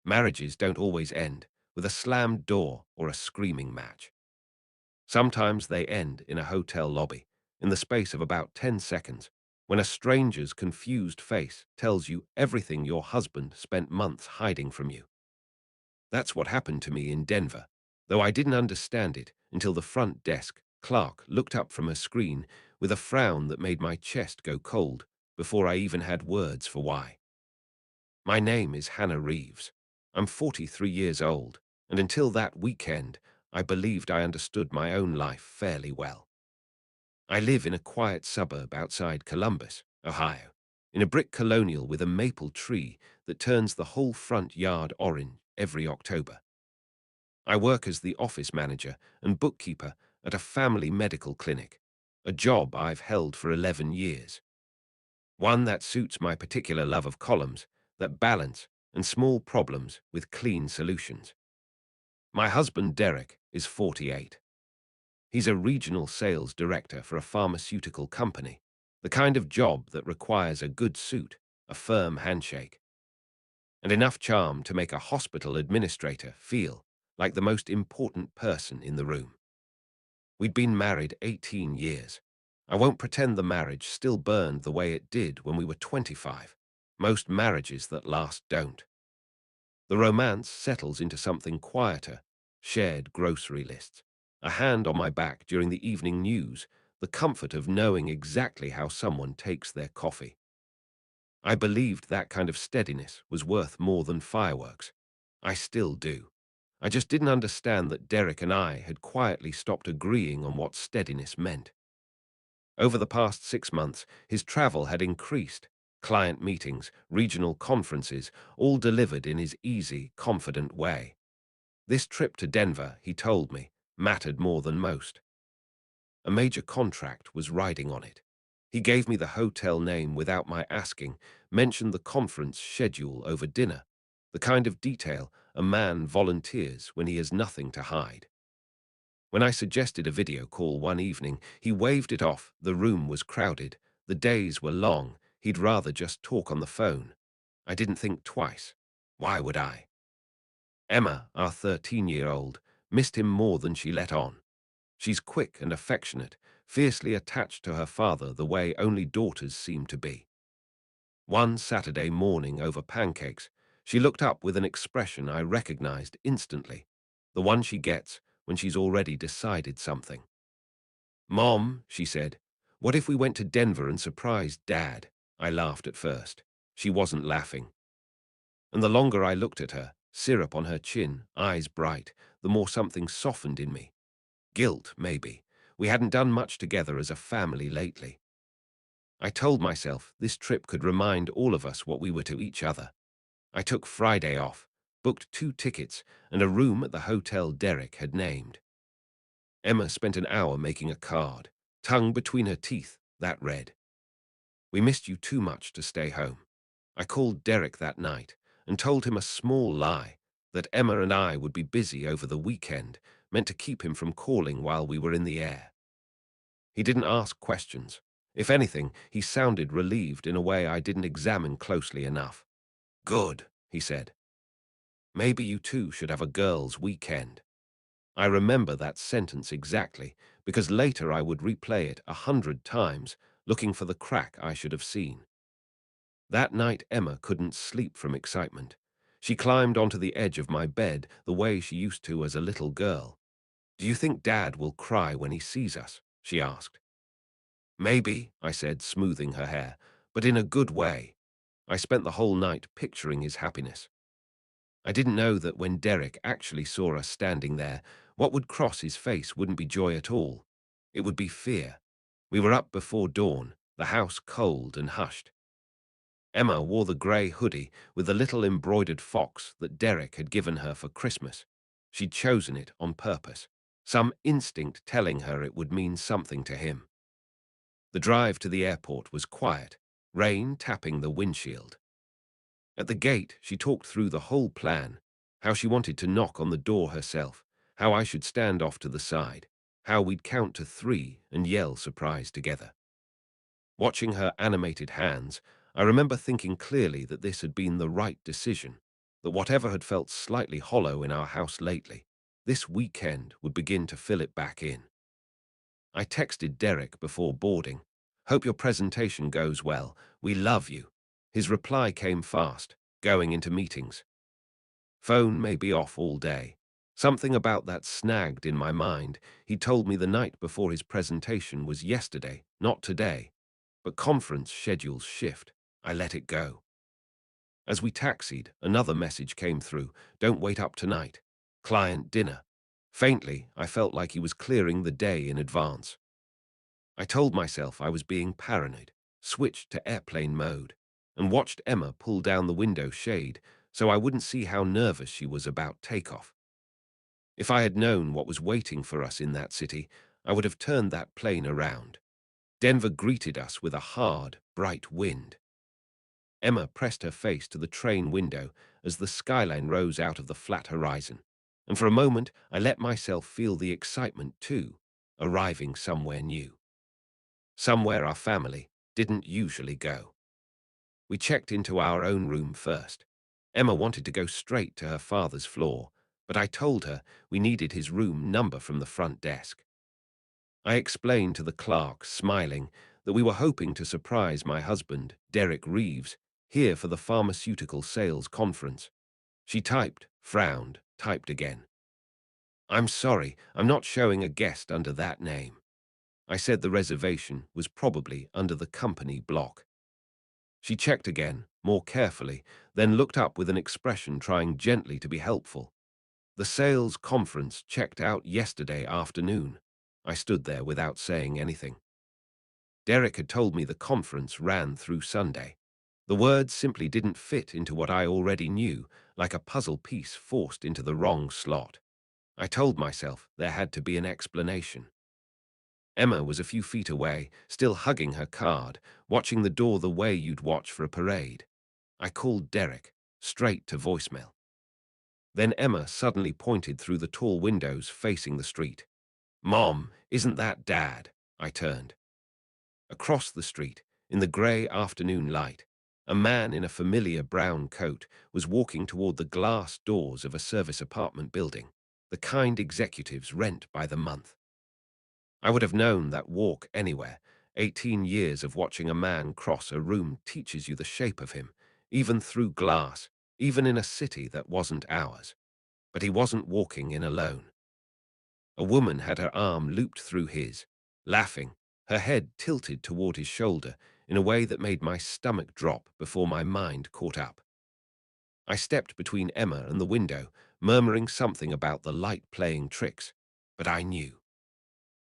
Marriages don't always end with a slammed door or a screaming match. Sometimes they end in a hotel lobby, in the space of about 10 seconds, when a stranger's confused face tells you everything your husband spent months hiding from you. That's what happened to me in Denver, though I didn't understand it until the front desk clerk looked up from her screen with a frown that made my chest go cold before I even had words for why. My name is Hannah Reeves. I'm 43 years old, and until that weekend, I believed I understood my own life fairly well. I live in a quiet suburb outside Columbus, Ohio, in a brick colonial with a maple tree that turns the whole front yard orange every October. I work as the office manager and bookkeeper at a family medical clinic, a job I've held for 11 years. One that suits my particular love of columns, that balance, and small problems with clean solutions. My husband, Derek, is 48. He's a regional sales director for a pharmaceutical company, the kind of job that requires a good suit, a firm handshake, and enough charm to make a hospital administrator feel like the most important person in the room. We'd been married 18 years. I won't pretend the marriage still burned the way it did when we were 25. Most marriages that last don't. The romance settles into something quieter, shared grocery lists, a hand on my back during the evening news, the comfort of knowing exactly how someone takes their coffee. I believed that kind of steadiness was worth more than fireworks. I still do. I just didn't understand that Derek and I had quietly stopped agreeing on what steadiness meant. Over the past 6 months, his travel had increased. Client meetings, regional conferences, all delivered in his easy, confident way. This trip to Denver, he told me, mattered more than most. A major contract was riding on it. He gave me the hotel name without my asking, mentioned the conference schedule over dinner, the kind of detail a man volunteers when he has nothing to hide. When I suggested a video call one evening, he waved it off. The room was crowded. The days were long. He'd rather just talk on the phone. I didn't think twice. Why would I? Emma, our 13-year-old, missed him more than she let on. She's quick and affectionate, fiercely attached to her father the way only daughters seem to be. One Saturday morning over pancakes, she looked up with an expression I recognized instantly, the one she gets when she's already decided something. "Mom," she said, "what if we went to Denver and surprised Dad?" I laughed at first. She wasn't laughing. And the longer I looked at her, syrup on her chin, eyes bright, the more something softened in me. Guilt, maybe. We hadn't done much together as a family lately. I told myself this trip could remind all of us what we were to each other. I took Friday off, booked 2 tickets and a room at the hotel Derek had named. Emma spent an hour making a card, tongue between her teeth, that read, "We missed you too much to stay home." I called Derek that night and told him a small lie, that Emma and I would be busy over the weekend, meant to keep him from calling while we were in the air. He didn't ask questions. If anything, he sounded relieved in a way I didn't examine closely enough. "Good," he said. "Maybe you two should have a girls' weekend." I remember that sentence exactly, because later I would replay it 100 times, looking for the crack I should have seen. That night Emma couldn't sleep from excitement. She climbed onto the edge of my bed the way she used to as a little girl. "Do you think Dad will cry when he sees us?" she asked. "Maybe," I said, smoothing her hair, "but in a good way." I spent the whole night picturing his happiness. I didn't know that when Derek actually saw us standing there, what would cross his face wouldn't be joy at all. It would be fear. We were up before dawn, the house cold and hushed. Emma wore the grey hoodie with the little embroidered fox that Derek had given her for Christmas. She'd chosen it on purpose, some instinct telling her it would mean something to him. The drive to the airport was quiet, rain tapping the windshield. At the gate, she talked through the whole plan, how she wanted to knock on the door herself, how I should stand off to the side, how we'd count to 3 and yell surprise together. Watching her animated hands, I remember thinking clearly that this had been the right decision. that whatever had felt slightly hollow in our house lately, this weekend would begin to fill it back in. I texted Derek before boarding. "Hope your presentation goes well. We love you." His reply came fast, "Going into meetings." Phone may be off all day. Something about that snagged in my mind. He told me the night before his presentation was yesterday, not today. But conference schedules shift. I let it go. As we taxied, another message came through. "Don't wait up tonight. Client dinner." Faintly, I felt like he was clearing the day in advance. I told myself I was being paranoid, switched to airplane mode, and watched Emma pull down the window shade so I wouldn't see how nervous she was about takeoff. If I had known what was waiting for us in that city, I would have turned that plane around. Denver greeted us with a hard, bright wind. Emma pressed her face to the train window as the skyline rose out of the flat horizon, and for a moment I let myself feel the excitement too, arriving somewhere new. Somewhere our family didn't usually go. We checked into our own room first. Emma wanted to go straight to her father's floor, but I told her we needed his room number from the front desk. I explained to the clerk, smiling, that we were hoping to surprise my husband, Derek Reeves, here for the pharmaceutical sales conference. She typed, frowned, typed again. "I'm sorry, I'm not showing a guest under that name." I said the reservation was probably under the company block. She checked again, more carefully, then looked up with an expression trying gently to be helpful. "The sales conference checked out yesterday afternoon." I stood there without saying anything. Derek had told me the conference ran through Sunday. The words simply didn't fit into what I already knew, like a puzzle piece forced into the wrong slot. I told myself there had to be an explanation. Emma was a few feet away, still hugging her card, watching the door the way you'd watch for a parade. I called Derek, straight to voicemail. Then Emma suddenly pointed through the tall windows facing the street. "Mom, isn't that Dad?" I turned. Across the street, in the grey afternoon light, a man in a familiar brown coat was walking toward the glass doors of a service apartment building, the kind executives rent by the month. I would have known that walk anywhere. 18 years of watching a man cross a room teaches you the shape of him, even through glass, even in a city that wasn't ours. But he wasn't walking in alone. A woman had her arm looped through his, laughing, her head tilted toward his shoulder in a way that made my stomach drop before my mind caught up. I stepped between Emma and the window, murmuring something about the light playing tricks, but I knew.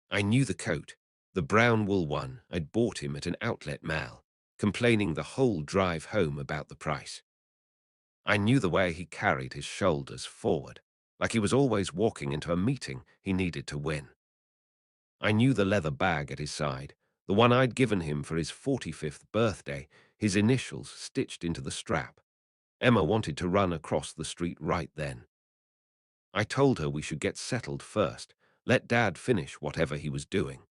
I knew the coat, the brown wool one I'd bought him at an outlet mall, complaining the whole drive home about the price. I knew the way he carried his shoulders forward, like he was always walking into a meeting he needed to win. I knew the leather bag at his side, the one I'd given him for his 45th birthday, his initials stitched into the strap. Emma wanted to run across the street right then. I told her we should get settled first, let Dad finish whatever he was doing.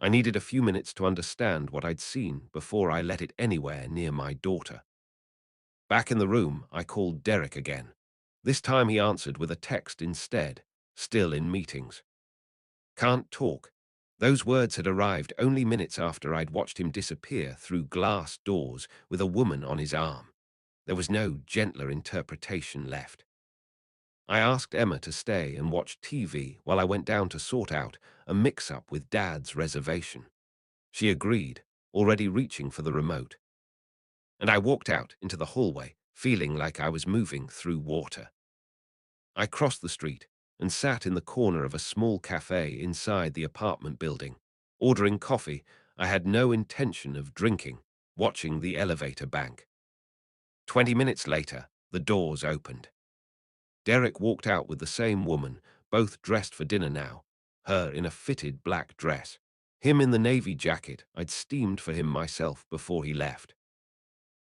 I needed a few minutes to understand what I'd seen before I let it anywhere near my daughter. Back in the room, I called Derek again. This time he answered with a text instead, "Still in meetings." "Can't talk." Those words had arrived only minutes after I'd watched him disappear through glass doors with a woman on his arm. There was no gentler interpretation left. I asked Emma to stay and watch TV while I went down to sort out a mix-up with Dad's reservation. She agreed, already reaching for the remote. And I walked out into the hallway, feeling like I was moving through water. I crossed the street and sat in the corner of a small cafe inside the apartment building, ordering coffee I had no intention of drinking, watching the elevator bank. 20 minutes later, the doors opened. Derek walked out with the same woman, both dressed for dinner now, her in a fitted black dress, him in the navy jacket I'd steamed for him myself before he left.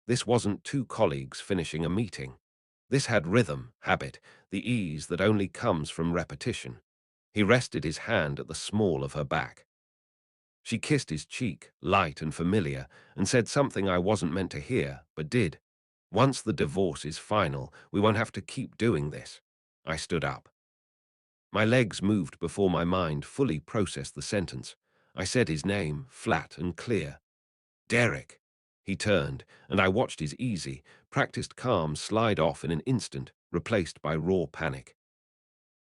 This wasn't two colleagues finishing a meeting. This had rhythm, habit, the ease that only comes from repetition. He rested his hand at the small of her back. She kissed his cheek, light and familiar, and said something I wasn't meant to hear, but did. Once the divorce is final, we won't have to keep doing this. I stood up. My legs moved before my mind fully processed the sentence. I said his name, flat and clear. Derek. He turned, and I watched his easy, practiced calm slide off in an instant, replaced by raw panic.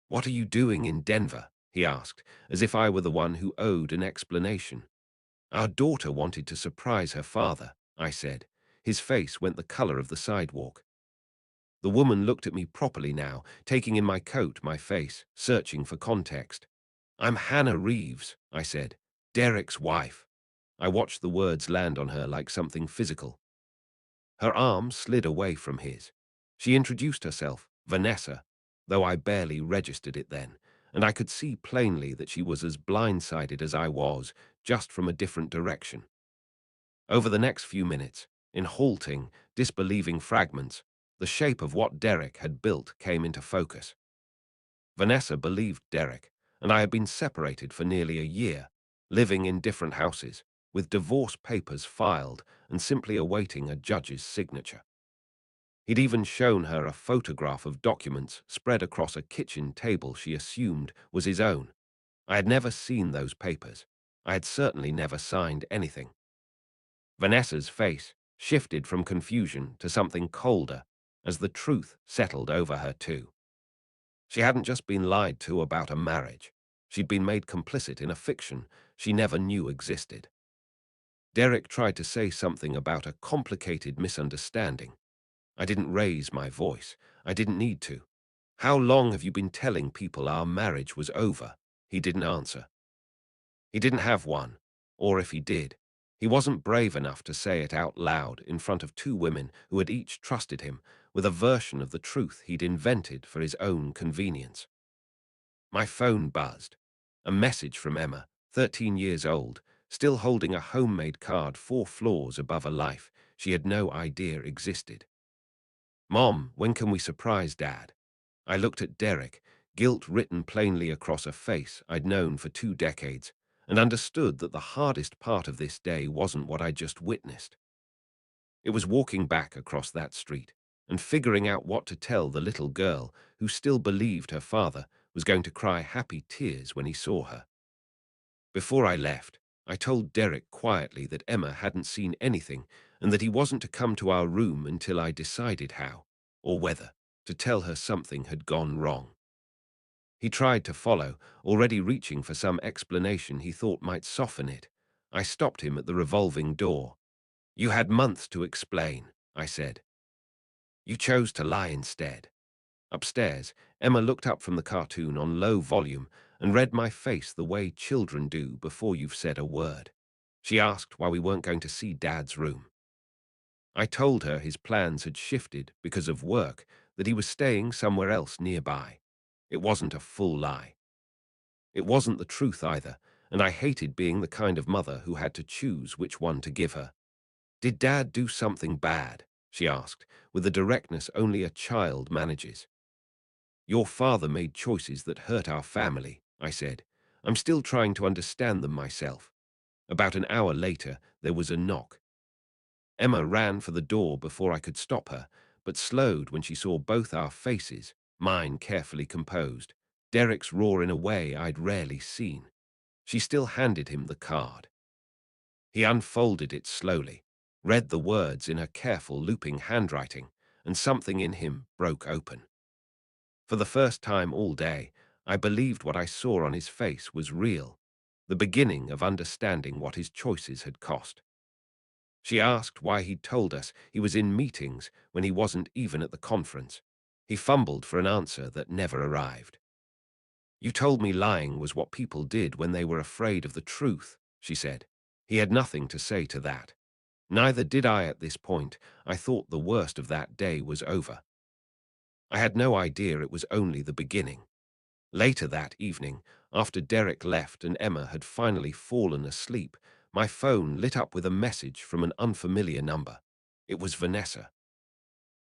"What are you doing in Denver?" he asked, as if I were the one who owed an explanation. "Our daughter wanted to surprise her father," I said. His face went the color of the sidewalk. The woman looked at me properly now, taking in my coat, my face, searching for context. "I'm Hannah Reeves," I said. "Derek's wife." I watched the words land on her like something physical. Her arm slid away from his. She introduced herself, Vanessa, though I barely registered it then, and I could see plainly that she was as blindsided as I was, just from a different direction. Over the next few minutes, in halting, disbelieving fragments, the shape of what Derek had built came into focus. Vanessa believed Derek, and I had been separated for nearly a year, living in different houses, with divorce papers filed and simply awaiting a judge's signature. He'd even shown her a photograph of documents spread across a kitchen table she assumed was his own. I had never seen those papers. I had certainly never signed anything. Vanessa's face shifted from confusion to something colder as the truth settled over her too. She hadn't just been lied to about a marriage. She'd been made complicit in a fiction she never knew existed. Derek tried to say something about a complicated misunderstanding. I didn't raise my voice. I didn't need to. "How long have you been telling people our marriage was over?" He didn't answer. He didn't have one, or if he did, he wasn't brave enough to say it out loud in front of two women who had each trusted him with a version of the truth he'd invented for his own convenience. My phone buzzed. A message from Emma, 13 years old, still holding a homemade card 4 floors above a life she had no idea existed. "Mom, when can we surprise Dad?" I looked at Derek, guilt written plainly across a face I'd known for 2 decades, and understood that the hardest part of this day wasn't what I just witnessed. It was walking back across that street and figuring out what to tell the little girl who still believed her father was going to cry happy tears when he saw her. Before I left, I told Derek quietly that Emma hadn't seen anything and that he wasn't to come to our room until I decided how, or whether, to tell her something had gone wrong. He tried to follow, already reaching for some explanation he thought might soften it. I stopped him at the revolving door. "You had months to explain," I said. "You chose to lie instead." Upstairs, Emma looked up from the cartoon on low volume and read my face the way children do before you've said a word. She asked why we weren't going to see Dad's room. I told her his plans had shifted because of work, that he was staying somewhere else nearby. It wasn't a full lie. It wasn't the truth either, and I hated being the kind of mother who had to choose which one to give her. "Did Dad do something bad?" she asked, with the directness only a child manages. "Your father made choices that hurt our family," I said. "I'm still trying to understand them myself." About an hour later, there was a knock. Emma ran for the door before I could stop her, but slowed when she saw both our faces, mine carefully composed, Derek's roar in a way I'd rarely seen. She still handed him the card. He unfolded it slowly, read the words in her careful, looping handwriting, and something in him broke open. For the first time all day, I believed what I saw on his face was real, the beginning of understanding what his choices had cost. She asked why he'd told us he was in meetings when he wasn't even at the conference. He fumbled for an answer that never arrived. "You told me lying was what people did when they were afraid of the truth," she said. He had nothing to say to that. Neither did I at this point. I thought the worst of that day was over. I had no idea it was only the beginning. Later that evening, after Derek left and Emma had finally fallen asleep, my phone lit up with a message from an unfamiliar number. It was Vanessa.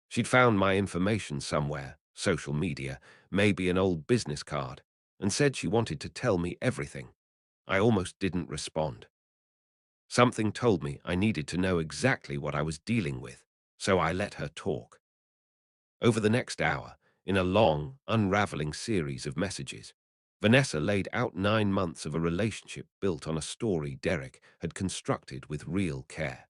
She'd found my information somewhere, social media, maybe an old business card, and said she wanted to tell me everything. I almost didn't respond. Something told me I needed to know exactly what I was dealing with, so I let her talk. Over the next hour, in a long, unraveling series of messages, Vanessa laid out 9 months of a relationship built on a story Derek had constructed with real care.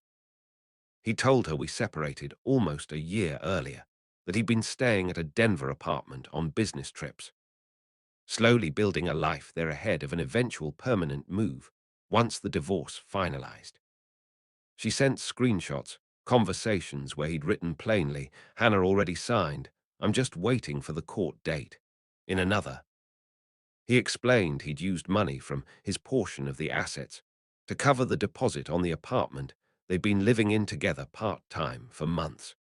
He told her we separated almost a year earlier, that he'd been staying at a Denver apartment on business trips, slowly building a life there ahead of an eventual permanent move once the divorce finalized. She sent screenshots, conversations where he'd written plainly, "Hannah already signed. I'm just waiting for the court date." In another, he explained he'd used money from his portion of the assets to cover the deposit on the apartment they'd been living in together part-time for months.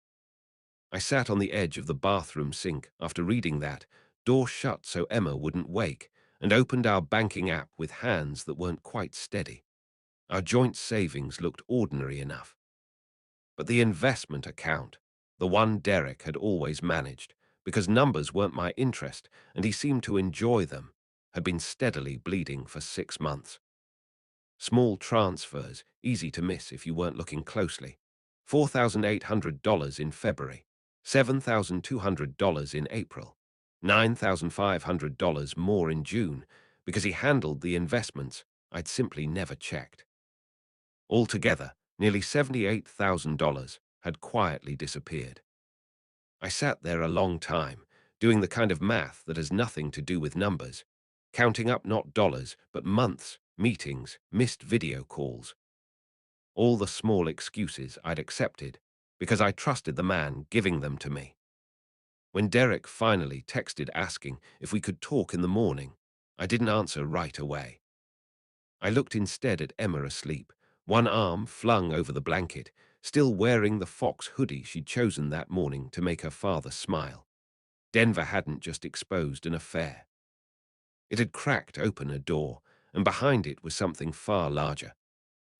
I sat on the edge of the bathroom sink after reading that, door shut so Emma wouldn't wake, and opened our banking app with hands that weren't quite steady. Our joint savings looked ordinary enough. But the investment account, the one Derek had always managed, because numbers weren't my interest and he seemed to enjoy them, had been steadily bleeding for 6 months. Small transfers, easy to miss if you weren't looking closely. $4,800 in February, $7,200 in April, $9,500 more in June, because he handled the investments I'd simply never checked. Altogether, nearly $78,000 had quietly disappeared. I sat there a long time, doing the kind of math that has nothing to do with numbers, counting up not dollars, but months, meetings, missed video calls, all the small excuses I'd accepted because I trusted the man giving them to me. When Derek finally texted asking if we could talk in the morning, I didn't answer right away. I looked instead at Emma asleep, one arm flung over the blanket, still wearing the fox hoodie she'd chosen that morning to make her father smile. Denver hadn't just exposed an affair. It had cracked open a door, and behind it was something far larger.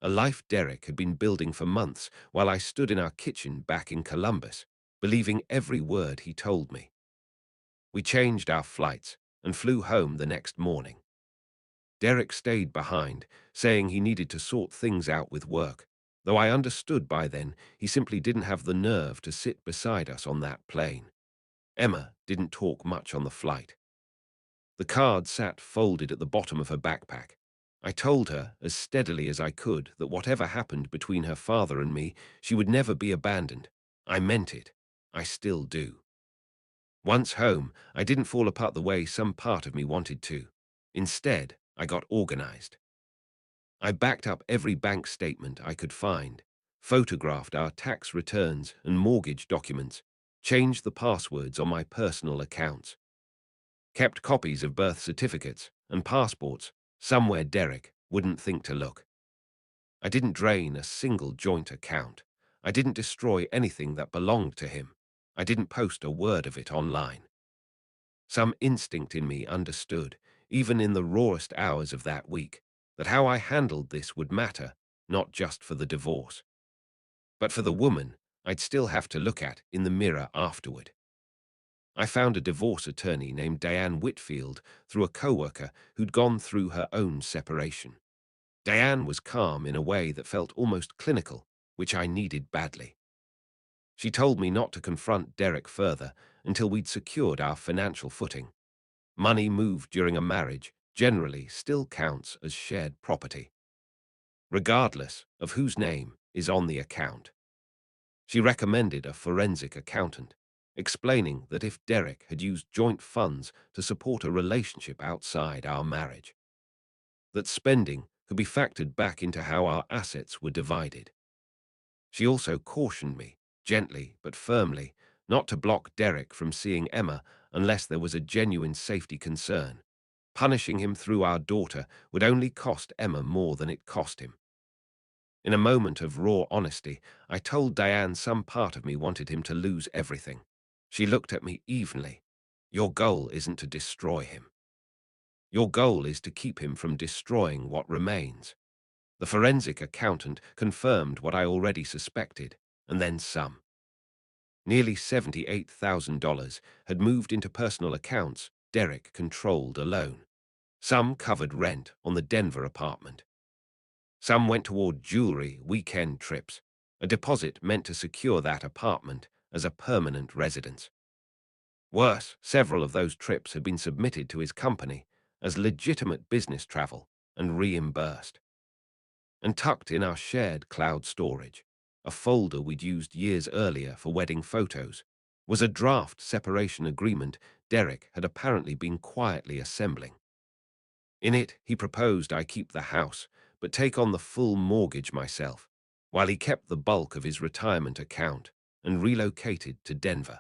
A life Derek had been building for months while I stood in our kitchen back in Columbus, believing every word he told me. We changed our flights and flew home the next morning. Derek stayed behind, saying he needed to sort things out with work, though I understood by then he simply didn't have the nerve to sit beside us on that plane. Emma didn't talk much on the flight. The card sat folded at the bottom of her backpack. I told her, as steadily as I could, that whatever happened between her father and me, she would never be abandoned. I meant it. I still do. Once home, I didn't fall apart the way some part of me wanted to. Instead, I got organized. I backed up every bank statement I could find, photographed our tax returns and mortgage documents, changed the passwords on my personal accounts, kept copies of birth certificates and passports somewhere Derek wouldn't think to look. I didn't drain a single joint account. I didn't destroy anything that belonged to him. I didn't post a word of it online. Some instinct in me understood, even in the rawest hours of that week, that how I handled this would matter, not just for the divorce, but for the woman I'd still have to look at in the mirror afterward. I found a divorce attorney named Diane Whitfield through a coworker who'd gone through her own separation. Diane was calm in a way that felt almost clinical, which I needed badly. She told me not to confront Derek further until we'd secured our financial footing. Money moved during a marriage generally still counts as shared property, regardless of whose name is on the account. She recommended a forensic accountant, explaining that if Derek had used joint funds to support a relationship outside our marriage, that spending could be factored back into how our assets were divided. She also cautioned me, gently but firmly, not to block Derek from seeing Emma unless there was a genuine safety concern. Punishing him through our daughter would only cost Emma more than it cost him. In a moment of raw honesty, I told Diane some part of me wanted him to lose everything. She looked at me evenly. Your goal isn't to destroy him. Your goal is to keep him from destroying what remains. The forensic accountant confirmed what I already suspected, and then some. Nearly $78,000 had moved into personal accounts Derek controlled alone. Some covered rent on the Denver apartment. Some went toward jewelry, weekend trips, a deposit meant to secure that apartment as a permanent residence. Worse, several of those trips had been submitted to his company as legitimate business travel and reimbursed. And tucked in our shared cloud storage, a folder we'd used years earlier for wedding photos, was a draft separation agreement Derek had apparently been quietly assembling. In it, he proposed I keep the house, but take on the full mortgage myself, while he kept the bulk of his retirement account and relocated to Denver.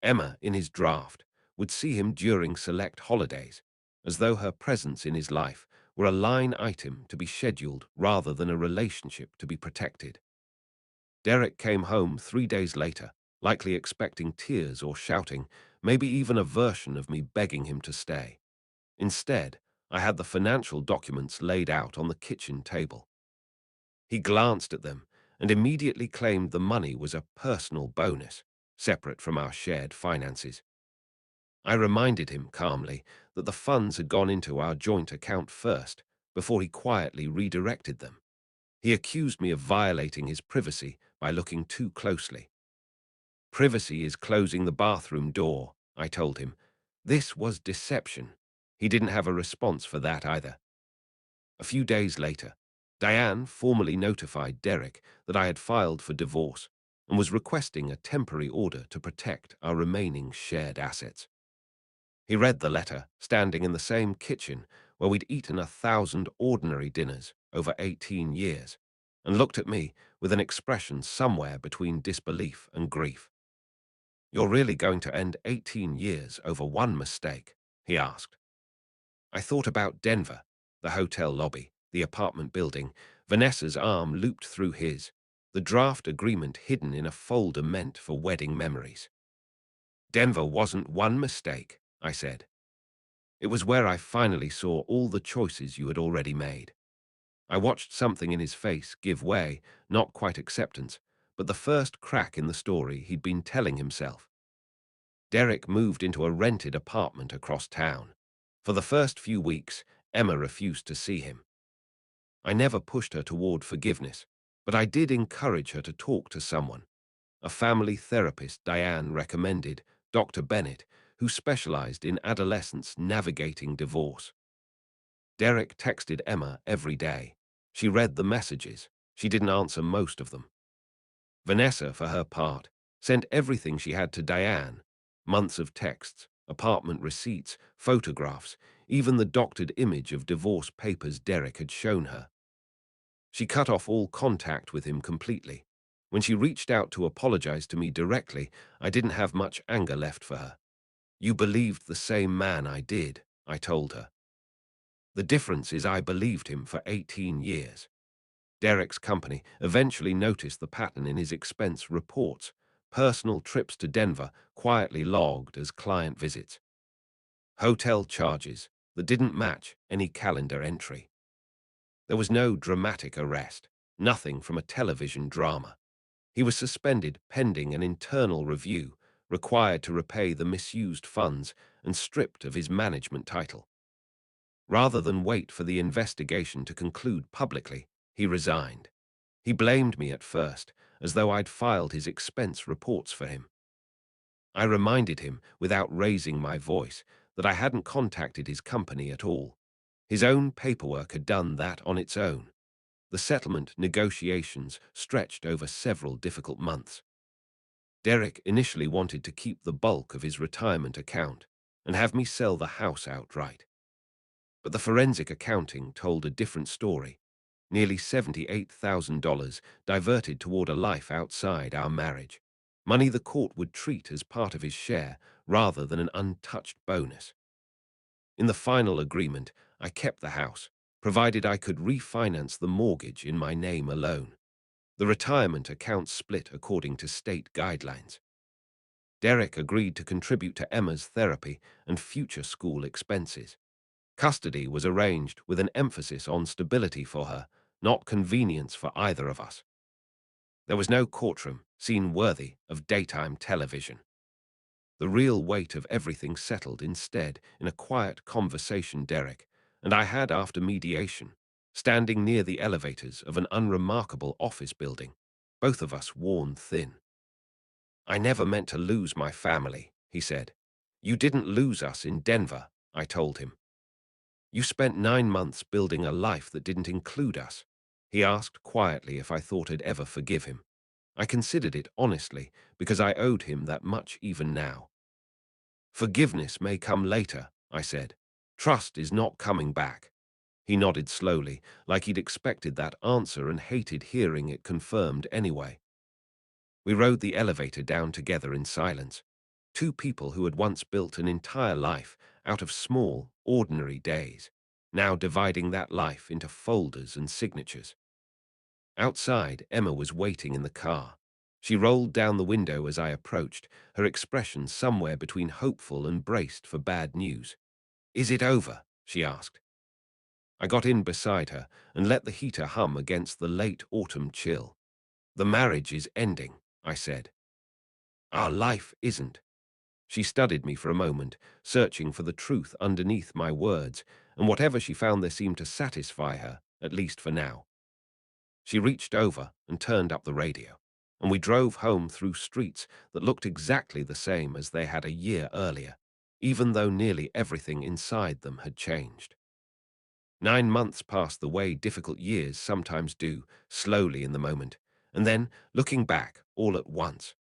Emma, in his draft, would see him during select holidays, as though her presence in his life were a line item to be scheduled rather than a relationship to be protected. Derek came home 3 days later, likely expecting tears or shouting, maybe even a version of me begging him to stay. Instead, I had the financial documents laid out on the kitchen table. He glanced at them and immediately claimed the money was a personal bonus, separate from our shared finances. I reminded him calmly that the funds had gone into our joint account first, before he quietly redirected them. He accused me of violating his privacy by looking too closely. Privacy is closing the bathroom door, I told him. This was deception. He didn't have a response for that either. A few days later, Diane formally notified Derek that I had filed for divorce and was requesting a temporary order to protect our remaining shared assets. He read the letter, standing in the same kitchen where we'd eaten 1,000 ordinary dinners over 18 years, and looked at me with an expression somewhere between disbelief and grief. "You're really going to end 18 years over one mistake?" he asked. I thought about Denver, the hotel lobby, the apartment building, Vanessa's arm looped through his, the draft agreement hidden in a folder meant for wedding memories. "Denver wasn't one mistake," I said. "It was where I finally saw all the choices you had already made." I watched something in his face give way, not quite acceptance, but the first crack in the story he'd been telling himself. Derek moved into a rented apartment across town. For the first few weeks, Emma refused to see him. I never pushed her toward forgiveness, but I did encourage her to talk to someone. A family therapist Diane recommended, Dr. Bennett, who specialized in adolescents navigating divorce. Derek texted Emma every day. She read the messages. She didn't answer most of them. Vanessa, for her part, sent everything she had to Diane: months of texts, apartment receipts, photographs, even the doctored image of divorce papers Derek had shown her. She cut off all contact with him completely. When she reached out to apologize to me directly, I didn't have much anger left for her. "You believed the same man I did," I told her. "The difference is I believed him for 18 years. Derek's company eventually noticed the pattern in his expense reports: personal trips to Denver quietly logged as client visits, hotel charges that didn't match any calendar entry. There was no dramatic arrest, nothing from a television drama. He was suspended pending an internal review, required to repay the misused funds, and stripped of his management title. Rather than wait for the investigation to conclude publicly, he resigned. He blamed me at first, as though I'd filed his expense reports for him. I reminded him, without raising my voice, that I hadn't contacted his company at all. His own paperwork had done that on its own. The settlement negotiations stretched over several difficult months. Derek initially wanted to keep the bulk of his retirement account and have me sell the house outright. But the forensic accounting told a different story. Nearly $78,000 diverted toward a life outside our marriage. Money the court would treat as part of his share rather than an untouched bonus. In the final agreement, I kept the house, provided I could refinance the mortgage in my name alone. The retirement account split according to state guidelines. Derek agreed to contribute to Emma's therapy and future school expenses. Custody was arranged with an emphasis on stability for her, not convenience for either of us. There was no courtroom scene worthy of daytime television. The real weight of everything settled instead in a quiet conversation Derek and I had after mediation, standing near the elevators of an unremarkable office building. both of us worn thin. "I never meant to lose my family," he said. "You didn't lose us in Denver," I told him. "You spent 9 months building a life that didn't include us." He asked quietly if I thought I'd ever forgive him. I considered it honestly, because I owed him that much even now. "Forgiveness may come later," I said. "Trust is not coming back." He nodded slowly, like he'd expected that answer and hated hearing it confirmed anyway. We rode the elevator down together in silence. Two people who had once built an entire life out of small, ordinary days, now dividing that life into folders and signatures. Outside, Emma was waiting in the car. She rolled down the window as I approached, her expression somewhere between hopeful and braced for bad news. "Is it over?" she asked. I got in beside her and let the heater hum against the late autumn chill. "The marriage is ending," I said. "Our life isn't." She studied me for a moment, searching for the truth underneath my words, and whatever she found there seemed to satisfy her, at least for now. She reached over and turned up the radio, and we drove home through streets that looked exactly the same as they had a year earlier, even though nearly everything inside them had changed. 9 months passed the way difficult years sometimes do, slowly in the moment, and then, looking back, all at once.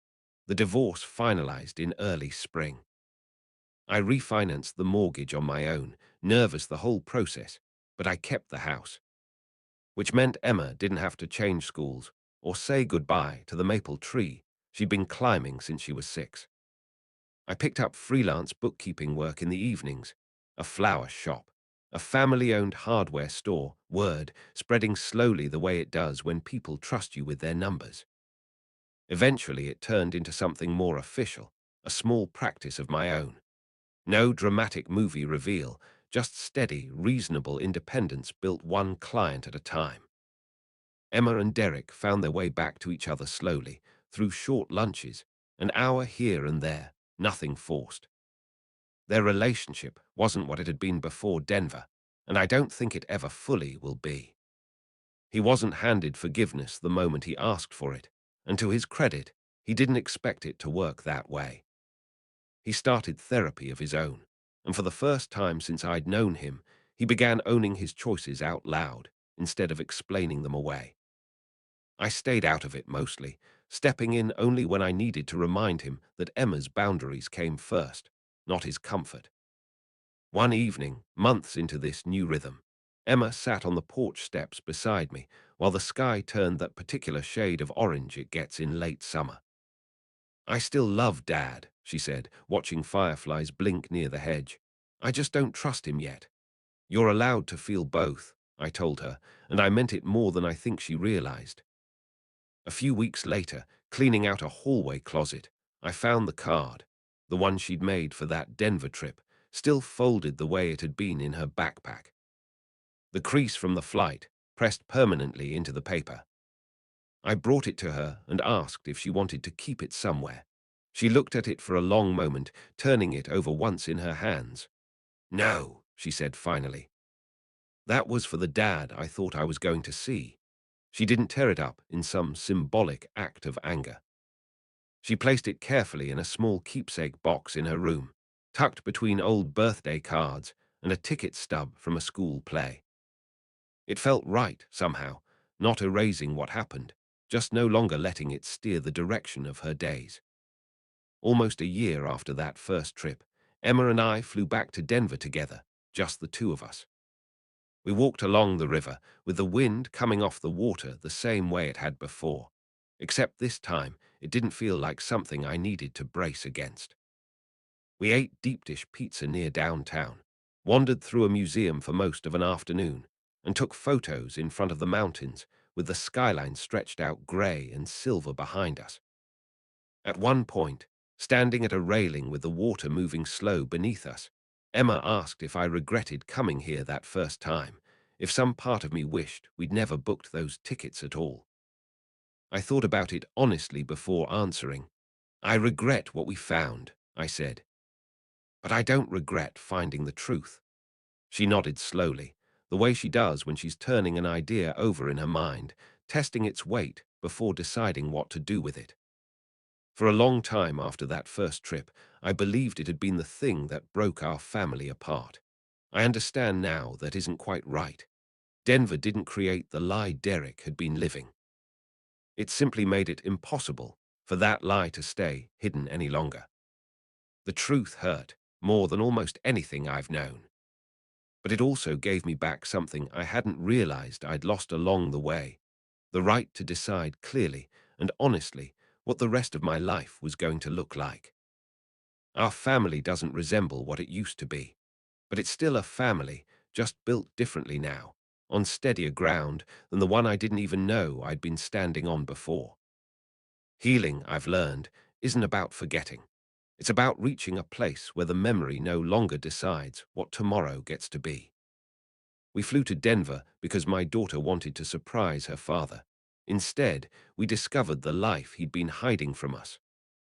The divorce finalized in early spring. I refinanced the mortgage on my own, nervous the whole process, but I kept the house, which meant Emma didn't have to change schools or say goodbye to the maple tree she'd been climbing since she was 6. I picked up freelance bookkeeping work in the evenings, a flower shop, a family-owned hardware store, word spreading slowly the way it does when people trust you with their numbers. Eventually it turned into something more official, a small practice of my own. No dramatic movie reveal, just steady, reasonable independence built one client at a time. Emma and Derek found their way back to each other slowly, through short lunches, an hour here and there, nothing forced. Their relationship wasn't what it had been before Denver, and I don't think it ever fully will be. He wasn't handed forgiveness the moment he asked for it, and to his credit, he didn't expect it to work that way. He started therapy of his own, and for the first time since I'd known him, he began owning his choices out loud, instead of explaining them away. I stayed out of it mostly, stepping in only when I needed to remind him that Emma's boundaries came first, not his comfort. One evening, months into this new rhythm, Emma sat on the porch steps beside me while the sky turned that particular shade of orange it gets in late summer. "I still love Dad," she said, watching fireflies blink near the hedge. "I just don't trust him yet." "You're allowed to feel both," I told her, and I meant it more than I think she realized. A few weeks later, cleaning out a hallway closet, I found the card, the one she'd made for that Denver trip, still folded the way it had been in her backpack. The crease from the flight pressed permanently into the paper. I brought it to her and asked if she wanted to keep it somewhere. She looked at it for a long moment, turning it over once in her hands. "No," she said finally. "That was for the dad I thought I was going to see." She didn't tear it up in some symbolic act of anger. She placed it carefully in a small keepsake box in her room, tucked between old birthday cards and a ticket stub from a school play. It felt right, somehow, not erasing what happened, just no longer letting it steer the direction of her days. Almost a year after that first trip, Emma and I flew back to Denver together, just the two of us. We walked along the river, with the wind coming off the water the same way it had before, except this time it didn't feel like something I needed to brace against. We ate deep dish pizza near downtown, wandered through a museum for most of an afternoon, and took photos in front of the mountains with the skyline stretched out gray and silver behind us. At one point, standing at a railing with the water moving slow beneath us, Emma asked if I regretted coming here that first time, if some part of me wished we'd never booked those tickets at all. I thought about it honestly before answering. "I regret what we found," I said, "but I don't regret finding the truth." She nodded slowly, the way she does when she's turning an idea over in her mind, testing its weight before deciding what to do with it. For a long time after that first trip, I believed it had been the thing that broke our family apart. I understand now that isn't quite right. Denver didn't create the lie Derek had been living. It simply made it impossible for that lie to stay hidden any longer. The truth hurt more than almost anything I've known. But it also gave me back something I hadn't realized I'd lost along the way: the right to decide clearly and honestly what the rest of my life was going to look like. Our family doesn't resemble what it used to be, but it's still a family, just built differently now, on steadier ground than the one I didn't even know I'd been standing on before. Healing, I've learned, isn't about forgetting. It's about reaching a place where the memory no longer decides what tomorrow gets to be. We flew to Denver because my daughter wanted to surprise her father. Instead, we discovered the life he'd been hiding from us.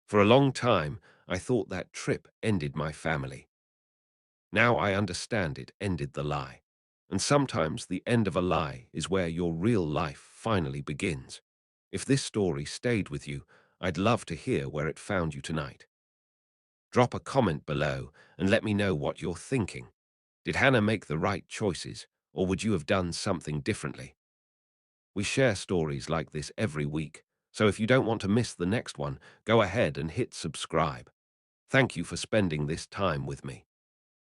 For a long time, I thought that trip ended my family. Now I understand it ended the lie. And sometimes the end of a lie is where your real life finally begins. If this story stayed with you, I'd love to hear where it found you tonight. Drop a comment below and let me know what you're thinking. Did Hannah make the right choices, or would you have done something differently? We share stories like this every week, so if you don't want to miss the next one, go ahead and hit subscribe. Thank you for spending this time with me.